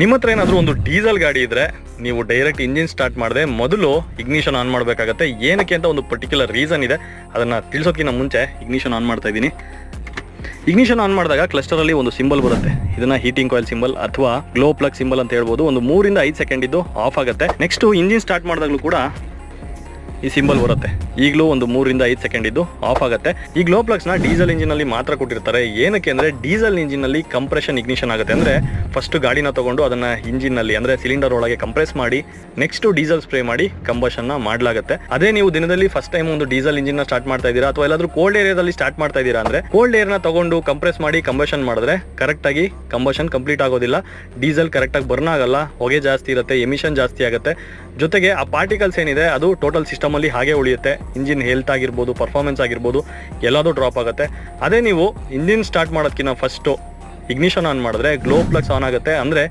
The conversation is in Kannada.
ನಿಮ್ಮ ಹತ್ರ ಏನಾದರೂ ಒಂದು ಡೀಸೆಲ್ ಗಾಡಿ ಇದ್ದರೆ ನೀವು ಡೈರೆಕ್ಟ್ ಇಂಜಿನ್ ಸ್ಟಾರ್ಟ್ ಮಾಡದೆ ಮೊದಲು ಇಗ್ನಿಷನ್ ಆನ್ ಮಾಡಬೇಕಾಗತ್ತೆ. ಏನಕ್ಕೆ ಅಂತ ಒಂದು ಪರ್ಟಿಕ್ಯುಲರ್ ರೀಸನ್ ಇದೆ, ಅದನ್ನು ತಿಳಿಸೋಕ್ಕಿಂತ ಮುಂಚೆ ಇಗ್ನಿಷನ್ ಆನ್ ಮಾಡ್ತಾ ಇದ್ದೀನಿ. ಇಗ್ನಿಷನ್ ಆನ್ ಮಾಡಿದಾಗ ಕ್ಲಸ್ಟರಲ್ಲಿ ಒಂದು ಸಿಂಬಲ್ ಬರುತ್ತೆ, ಇದನ್ನ ಹೀಟಿಂಗ್ ಕಾಯಿಲ್ ಸಿಂಬಲ್ ಅಥವಾ ಗ್ಲೋ ಪ್ಲಗ್ ಸಿಂಬಲ್ ಅಂತ ಹೇಳ್ಬೋದು. ಒಂದು 3 ಇಂದ 5 ಸೆಕೆಂಡ್ ಇದ್ದು ಆಫ್ ಆಗುತ್ತೆ. ನೆಕ್ಸ್ಟ್ ಇಂಜಿನ್ ಸ್ಟಾರ್ಟ್ ಮಾಡಿದಾಗಲೂ ಕೂಡ ಈ ಸಿಂಬಲ್ ಬರುತ್ತೆ, ಈಗಲೂ ಒಂದು 3 ಇಂದ 5 ಸೆಕೆಂಡ್ ಇದ್ದು ಆಫ್ ಆಗುತ್ತೆ. ಈ ಗ್ಲೋ ಪ್ಲಗ್ಸ್ನ ಡೀಸೆಲ್ ಇಂಜಿನಲ್ಲಿ ಮಾತ್ರ ಕೊಟ್ಟಿರ್ತಾರೆ. ಏನಕ್ಕೆ ಅಂದರೆ ಡೀಸೆಲ್ ಇಂಜಿನಲ್ಲಿ ಕಂಪ್ರೆಷನ್ ಇಗ್ನಿಷನ್ ಆಗುತ್ತೆ. ಅಂದರೆ ಫಸ್ಟ್ ಗಾಡಿನ ತೊಗೊಂಡು ಅದನ್ನು ಇಂಜಿನ್ನಲ್ಲಿ ಅಂದರೆ ಸಿಲಿಂಡರ್ ಒಳಗೆ ಕಂಪ್ರೆಸ್ ಮಾಡಿ ನೆಕ್ಸ್ಟ್ ಡೀಸೆಲ್ ಸ್ಪ್ರೇ ಮಾಡಿ ಕಂಬಷನ್ನ ಮಾಡಲಾಗುತ್ತೆ. ಅದೇ ನೀವು ದಿನದಲ್ಲಿ ಫಸ್ಟ್ ಟೈಮ್ ಒಂದು ಡೀಸೆಲ್ ಇಂಜಿನ್ನ ಸ್ಟಾರ್ಟ್ ಮಾಡ್ತಾ ಇದ್ದೀರಾ ಅಥವಾ ಎಲ್ಲಾದರೂ ಕೋಲ್ಡ್ ಏರಿಯಾದಲ್ಲಿ ಸ್ಟಾರ್ಟ್ ಮಾಡ್ತಾ ಇದ್ದೀರಾ ಅಂದರೆ ಕೋಲ್ಡ್ ಏರ್ನ ತೊಗೊಂಡು ಕಂಪ್ರೆಸ್ ಮಾಡಿ ಕಂಬಷನ್ ಮಾಡಿದ್ರೆ ಕರೆಕ್ಟಾಗಿ ಕಂಬಷನ್ ಕಂಪ್ಲೀಟ್ ಆಗೋದಿಲ್ಲ, ಡೀಸೆಲ್ ಕರೆಕ್ಟಾಗಿ ಬರ್ನ್ ಆಗಲ್ಲ, ಹೊಗೆ ಜಾಸ್ತಿ ಇರುತ್ತೆ, ಎಮಿಷನ್ ಜಾಸ್ತಿ ಆಗುತ್ತೆ. ಜೊತೆಗೆ ಆ ಪಾರ್ಟಿಕಲ್ಸ್ ಏನಿದೆ ಅದು ಟೋಟಲ್ ಸಿಸ್ಟಮಲ್ಲಿ ಹಾಗೆ ಉಳಿಯುತ್ತೆ. ಇಂಜಿನ್ ಹೆಲ್ತ್ ಆಗಿರ್ಬೋದು, ಪರ್ಫಾರ್ಮೆನ್ಸ್ ಆಗಿರ್ಬೋದು, ಎಲ್ಲದೂ ಡ್ರಾಪ್ ಆಗುತ್ತೆ. ಅದೇ ನೀವು ಇಂಜಿನ್ ಸ್ಟಾರ್ಟ್ ಮಾಡೋದಕ್ಕಿಂತ ಫಸ್ಟು ಇಗ್ನಿಷನ್ ಆನ್ ಮಾಡಿದ್ರೆ ಗ್ಲೋ ಪ್ಲಗ್ಸ್ ಆನ್ ಆಗುತ್ತೆ. ಅಂದರೆ